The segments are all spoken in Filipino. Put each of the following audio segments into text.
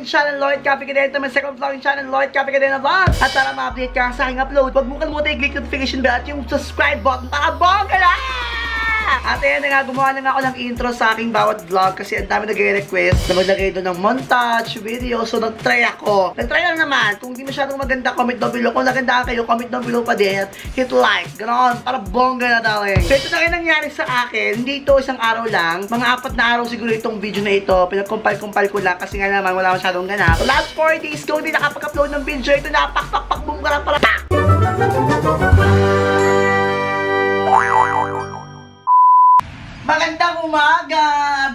vlogging channel, Lloyd Cafe Cadena. My second vlogging channel, Lloyd Cafe Cadena Vlog. At para ma-update ka sa aking upload, huwag mo kalimutan i-click notification bell at yung subscribe button para bongga na! At ayan na nga, gumawa na nga ako ng intro sa aking bawat vlog kasi ang dami nag-request na maglagay doon ng montage, video. So nag-try ako. Nag-try lang naman. Kung hindi masyadong maganda, comment down below. Kung naganda kayo, comment down below pa din. At hit like. Ganon. Para bongga na darling. So ito na rin nangyari sa akin. Hindi ito isang araw lang. Mga 4 na araw siguro itong video na ito. Pinag-compile ko lang kasi nga naman wala masyadong ganap. So last 4 days ko, hindi nakapag-upload ng video. Ito na, pak, boom, karang, para, pak! Magandang umaga!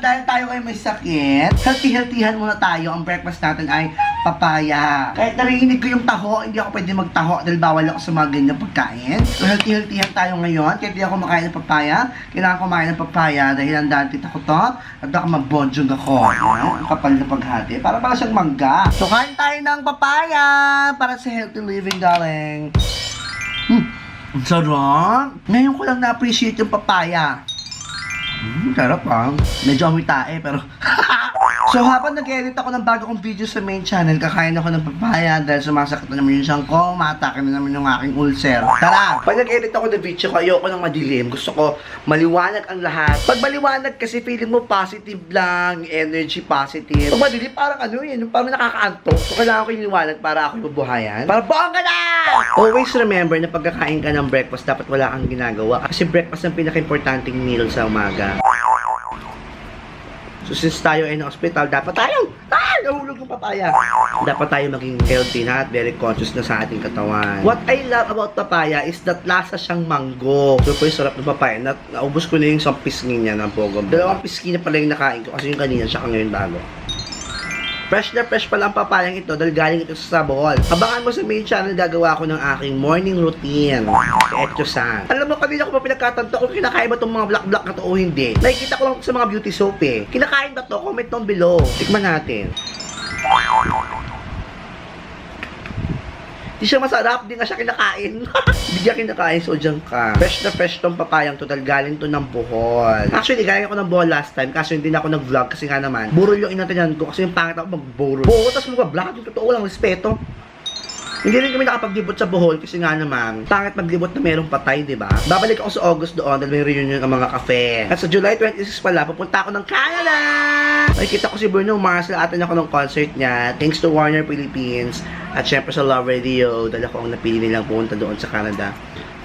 Dahil tayo ay may sakit, healthy-healthyhan muna tayo. Ang breakfast natin ay papaya. Kahit narinig ko yung taho, hindi ako pwede magtaho dahil bawal ako sa mga ganyang pagkain. So healthy-healthyhan tayo ngayon. Kahit hindi ako makain ng papaya, kailangan kumain ng papaya dahil ang dati ko to at baka mabonjong ako. Ang kapal na paghati. Para siyang mangga. So kain tayo ng papaya para sa healthy living, darling. Ang sarap! Ngayon ko lang na-appreciate yung papaya. Sarap ah. Medyo amoy tae pero so habang nag-edit ako ng bago kong video sa main channel, kakain ako ng papaya dahil sumasakit na naman yung siyang ko, matake na naman yung aking ulcer. Tara! Pag nag-edit ako ng video ko, ayoko ng madilim. Gusto ko maliwanag ang lahat. Pag maliwanag kasi feeling mo positive lang, energy positive. Pag madilim parang ano yun, parang nakakaantok. So kailangan ko yung liwanag para ako mabuhayan. Para bongga na! Always remember na pagkakain ka ng breakfast, dapat wala kang ginagawa. Kasi breakfast ang pinaka-importanting meal sa umaga. So since tayo ay na hospital, dapat tayo nahulog yung papaya. Dapat tayo maging healthy na at very conscious na sa ating katawan. What I love about papaya is that lasa siyang mango. So po yung sarap ng papaya. Naubos ko na yung isang pisngi niya ng bogom. 2 pisngi na pala yung nakain ko kasi yung kanina siya ngayon bago. Fresh na fresh pala ang papayang ito dahil galing ito sa Bohol. Abangan mo sa main channel, gagawa ko ng aking morning routine. Echo-san. Alam mo, kanina ko pa pinagkatanto kung kinakain ba itong mga black na to o hindi. Nakikita ko lang sa mga beauty soap eh. Kinakain ba to? Comment down below. Tikman natin. Di siya masarap, di nga siya kinakain. Di siya kinakain, so dyan ka. Fresh na fresh tong papayang to dahil galing to ng Bohol. Actually, galing ako ng Bohol last time kasi hindi na ako nag-vlog kasi nga naman burol yung inatanan ko kasi yung pangit ako mag-burol. Bohol, tapos mag-vlog, yung totoo lang, respeto. Hindi rin kami nakapaglibot sa Bohol kasi nga naman, pangit maglibot na merong patay, di ba? Babalik ako sa August doon dahil may reunion ng mga kafe. At sa July 26 pala, pupunta ako ng Canada! Nakikita ko si Bruno Mars, atin ako ng concert niya, thanks to Warner Philippines, at syempre sa Love Radio, dahil ako ang napili nilang pumunta doon sa Canada.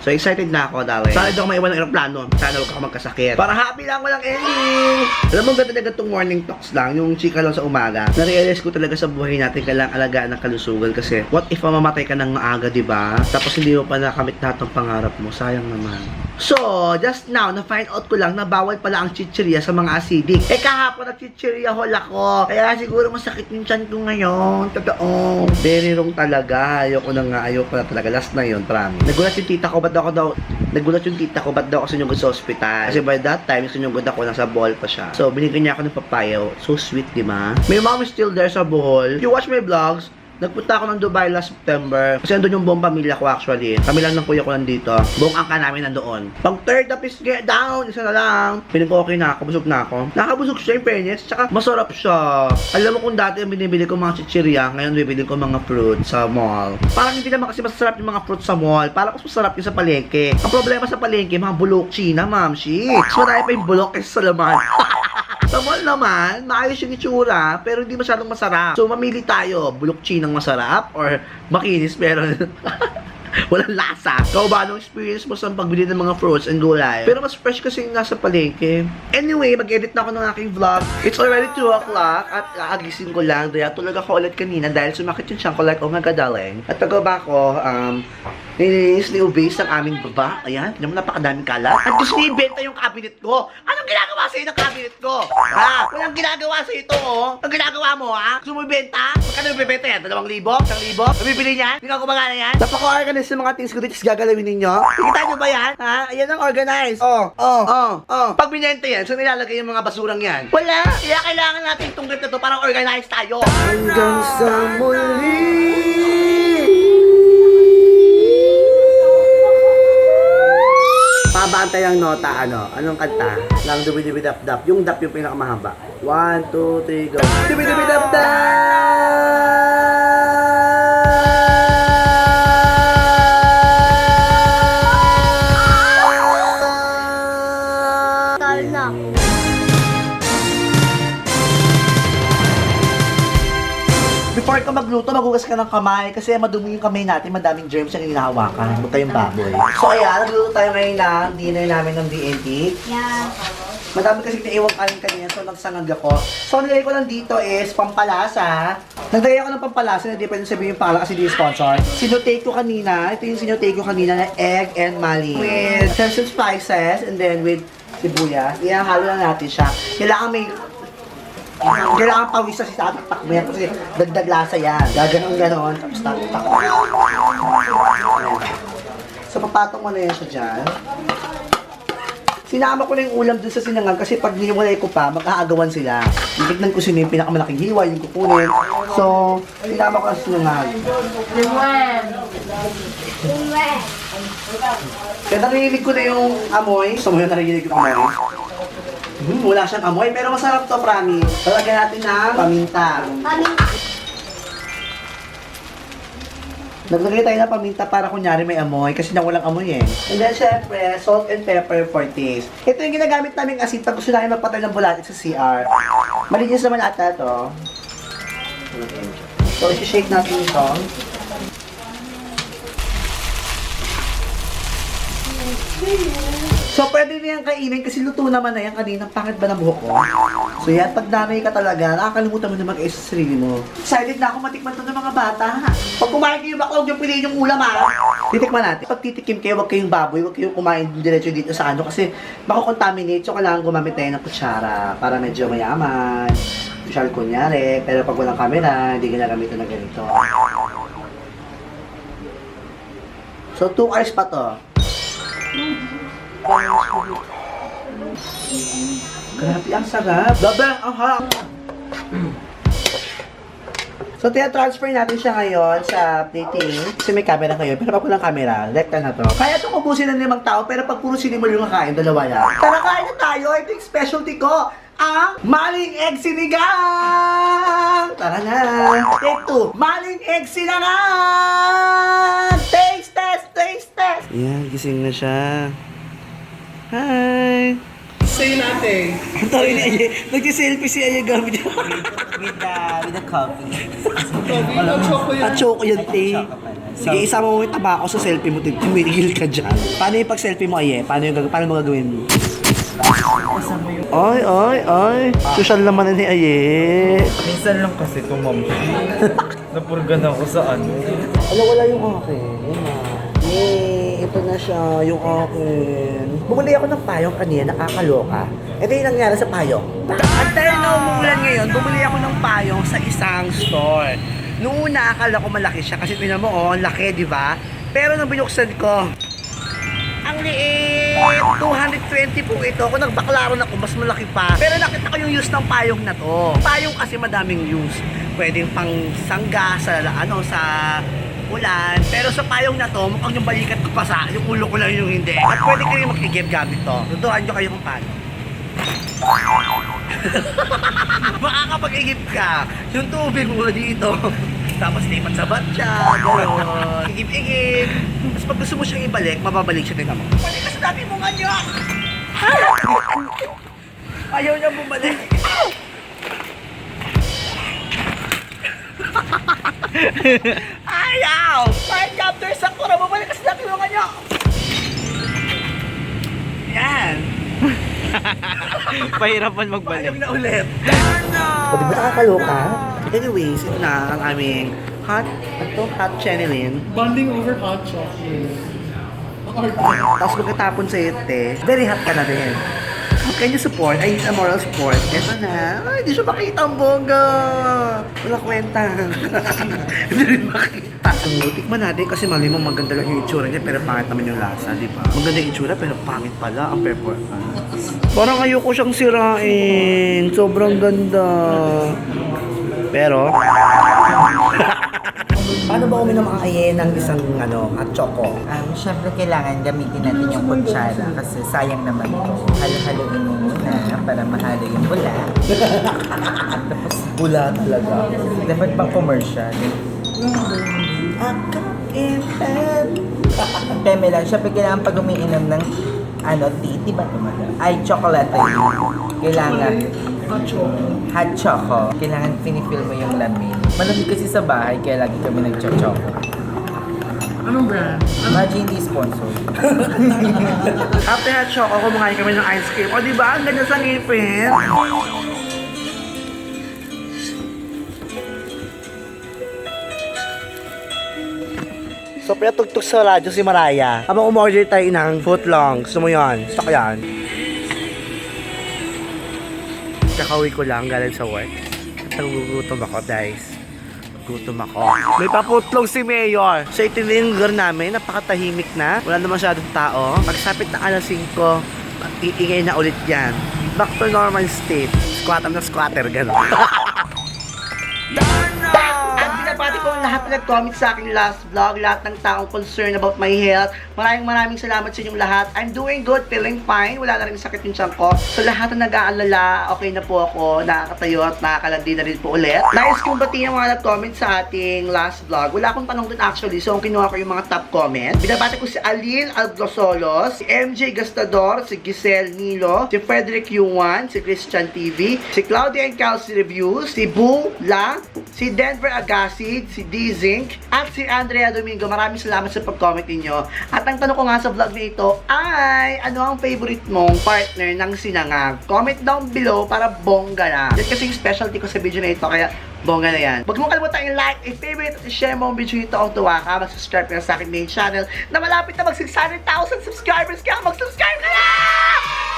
So excited na ako, darling. Sana daw maiwan ng aeroplano. Sana huwag ako magkasakit. Para happy lang, walang ending. Alam mo, ganda na itong morning talks lang, yung chika lang sa umaga. Na-realize ko talaga sa buhay natin, kailangang alagaan ng kalusugan kasi what if mamamatay ka ng maaga, diba? Tapos hindi mo pa nakamit lahat ng pangarap mo. Sayang naman. So, just now, na-find out ko lang na bawal pala ang chichirya sa mga acidic. Eh, kahapon nag-chichirya hall ako. Kaya siguro masakit yung chan ko ngayon. Totoo. Very wrong talaga. Ayoko na nga. Ayoko na talaga. Last na yun, promise. Nagulat yung tita ko, ba't daw ako sinugod sa ospital. Kasi by that time, sinugod ako, nasa Bohol pa siya. So, binigyan niya ako ng papaya. So sweet, di ba? My mom is still there sa Bohol. If you watch my vlogs, nagpunta ako ng Dubai last September. Kasi nandun yung buong pamilya ko actually. Kami lang ng kuya ko nandito. Buong angka namin nandoon. Pag third na piece get down, isa na lang. Piling ko okay na ako, busog na ako. Nakabusog siya yung fairness, tsaka masarap siya. Alam mo kung dati yung binibili ko mga chichirya, ngayon bibili ko mga fruit sa mall. Parang hindi naman kasi masarap yung mga fruit sa mall. Parang mas masarap yung sa palengke. Ang problema sa palengke, mga bulok China, ma'am. Shit. Mas marami pa yung bulok kaysa sa laman. Sa mall naman, maayos yung itsura, pero hindi masyadong masarap. So, mamili tayo, bulok chinang masarap, or makinis pero walang lasa. Ikaw ba, anong experience mo sa pagbili ng mga fruits and gulay? Pero mas fresh kasi yung nasa palengke. Anyway, mag-edit na ako ng aking vlog. It's already 2 o'clock at aagising ko lang. Daya tulog ako ulit kanina dahil sumakit yung tiyan ko like, oh my God, darling. At pagkaba ko, nilinis ni Ubase ang aming baba. Ayan, naman napakadaming kalat. At gusto niya ibenta yung cabinet ko. Anong ginagawa sa'yo ng cabinet ko? Ha? Walang ginagawa sa'yo ito, oh. Ang ginagawa mo, ha? Gusto mo ibenta? Magkano ibenta yan? 2,000? 1,000? Nabibili niyan? Hindi ka gumagana yan? Napaka-organize sa mga things ko dito, gagalawin ninyo. Nakita nyo ba yan? Ha? Ayan ang organize. Pag binenta yan, saan nilalagay yung mga basurang yan? Wala. Kaya kailangan natin itong grip na to para organize tayo. Hanggang sa muli. Paba kakanta yung nota, ano? Anong kanta? Lang dubi-dubi-dap-dap. Yung dap yung pinakamahaba. 1, 2, 3, go. Dubi-dubi-dap-dap! Tala. Before ka magluto, magugas ka ng kamay kasi madumi yung kamay natin, madaming germs yung hinahawakan. Huwag kayong baboy. So ayan, nagluto tayo ngayon ng dinner namin ng BNT. Yan. Madami kasi naiwang kanin kanina, so nagsangag ako. So nilagay ko lang dito is pampalasa. Nagdagay ako ng pampalasa, hindi pwede sabihin yung pangalan kasi di sponsor. Sinutake ko kanina, ito yung sinutake ko kanina na egg and mali. With herbs and spices, and then with sibuyas. Ihahalo lang natin siya. Kailangan pawis sa tatak mo yan kasi dagdag lasa yan. Gaganon-ganon, tapos tatak. So papatong mo na yan siya dyan. Sinama ko na yung ulam dun sa sinangag kasi pag hiniwalay ko pa, mag-aagawan sila. Titignan ko sino yung pinakamalaking hiwa, yung kukunin. So, sinama ko na sinangag. Kaya narinig ko na yung amoy. Gusto mo yung narinig yung amoy? Wala siyang amoy, pero masarap to, promise. Talagyan natin ng paminta. Naglagay tayo ng paminta para kunyari may amoy, kasi na walang amoy eh. And then, syempre, salt and pepper for taste. Ito yung ginagamit naming asin pag gusto namin magpatay ng bulatik sa CR. Malinis naman ata to. So, isi-shake natin ito. So, pwede na yan kainin kasi luto naman na yan kanina. Bakit ba ng buhok ko? So, yan, pag nanay ka talaga, nakakalimutan mo na mag-ayos sa sarili mo. Excited na ako matikman to ng mga bata. Pag kumain kayo baka huwag yung piliin yung ulam ha. Titikman natin. Pag titikim kayo, huwag kayong baboy, huwag kayong kumain diretso dito sa ano kasi makakontaminate. So, kailangan gumamit tayo ng kutsara para medyo mayaman. Usual kunyari, pero pag walang camera, hindi ginagamitan ng ganito. So, 2 hours pa to. Grabe, ang sarap. Dabang, ang harap. So, tina-transfer natin siya ngayon sa plating. Kasi may camera ngayon, pero pag walang camera, rekta na to. Kaya itong ubusin ng 5 tao, pero pag puro sinimal yung kakain, 2 lang. Tara, kain na tayo. Ito yung specialty ko. Ang maling egg sinigang! Tara na! Take 2. Maling egg sinigang! Taste test! Taste test! Yan, gising na siya. Hi! Say natin. Ang tawin ni Aye. Nag-selfie si Aye gamit niya. With the coffee. At choco yan, te. Sige, isama mo yung tabako sa selfie mo, te. Tumigil ka dyan. Paano yung pag-selfie mo, Aye? Paano mo gagawin mo? Ay. Social naman na ni Aye. Minsan lang kasi tumampi. Napurgan ako sa ano. Wala yung akin. Yay! Ito na siya, yung akin. Bumuli ako ng payong kanina, nakakaloka. Ito yung nangyari sa payong. At dahil na umuulan ngayon, bumuli ako ng payong sa isang store. Noong una, akala ko malaki siya kasi tinan mo, oh, laki, di ba? Pero nang binuksan ko, ang liit! 220 po ito. Kung nagbaklaron ako, mas malaki pa. Pero nakita ko yung use ng payong na to. Payong kasi madaming use. Pwedeng pang sangga sa ulan. Pero sa payong na to, mukhang yung balikat ko pasa, yung ulo ko lang yung hindi. At pwede kayo makigib gamit to. Tutuhan nyo kayo kung paano. Makakapag-igib ka. Yung tubig mo dito. Tapos lipat sa batya, gano'n. Igib-igib. Tapos pag gusto mo siyang ibalik, mababalik siya din naman. Balik ka sa dati mo nga niya! Ayaw niya bumalik. Ayaw! Fire captor sa kura, bumalik ka sa dati mo nga niya! Yan! Pahirapan magbalik. Ayaw na ulit. O, di ba nakakaloka? Anyways, ito na ang aming hot chenilin. Bonding over hot chocolate. Tapos pagkatapon sa ite, very hot ka na rin. Can you support? I need a moral support. Ito na. Ay, hindi siya makita ang bongga. Wala kwenta. Hindi rin makita. Tikman natin kasi mali mo maganda lang yung itsura niya pero pangit naman yung lasa, di ba? Maganda yung itsura pero pangit pala ang performance. Parang ayoko siyang sirain. Sobrang ganda. Pero, Paano ba uminom ang aye ng isang at choco? Siyempre kailangan gamitin natin yung kutsara kasi sayang naman ito. Halo-haloin mo muna para mahalo yung bula. Tapos Bula talaga. dapat pang commercial. Peme lang, siyempre kailangan pag umiinom ng tea, di ba tumata? Ay, chocolate. Kailangan hot choco. Kailangan pinifil mo yung lamin. Malamig kasi sa bahay, kaya lagi kami nag-choco. Anong brand? Imagine hindi sponsor. After hot choco, kumakain kami ng ice cream. O diba, ang ganda sa ngipin. So, pinatugtog sa radyo si Maraya. Habang umorder tayo ng footlong. Gusto mo yun? Gusto ko yan. Kakauwi ko lang galing sa work. Nagugutom ako, guys. Gutom ako. May paputlong si Mayor. So, ito na yung lugar namin. Napakatahimik na. Wala na masyadong tao. Pagsapit na alas 5, iingay na ulit yan. Back to normal state. Squatter na squatter, gano'n. At binabati ko ang lahat na nag-comment sa aking last vlog, lahat ng taong concerned about my health. Maraming salamat sa inyong lahat. I'm doing good, feeling fine. Wala na rin sakit yung tiyan ko. So lahat na nag-aalala, okay na po ako, nakakatayo at nakakalandi na rin po ulit. Nais kong batiin ang mga nag-comment sa ating last vlog. Wala akong tanong din actually, so kinuha ko yung mga top comment. Binabati ko si Alil Algosolos, si MJ Gastador, si Giselle Nilo, si Frederick Yuan, si Christian TV, si Claudia and Kelsey Reviews, si Boo La, si Denver Agasid, si D-Zinc, at si Andrea Domingo. Maraming salamat sa pag-comment ninyo. At ang tanong ko nga sa vlog na ito ay, ano ang favorite mong partner ng sinangag? Comment down below para bongga na. Yan kasi yung specialty ko sa video na ito, kaya bongga na yan. Huwag mo kalimutan yung like, i-favorite at i-share mo ang video nito kung tuwa ka. Mag-subscribe ka na sa aking main channel na malapit na mag-600,000 subscribers. Kaya mag-subscribe ka na!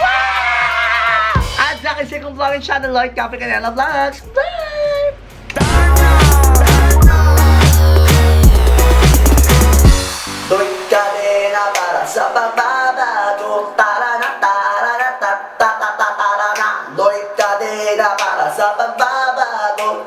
Wow! At sa aking second vlogging channel, Lloyd Capri Canela Vlogs. Bye! Doy kadena para sa pagbabago. Tara na, ta ta ta ta ta ta na. Doy kadena para sa pagbabago.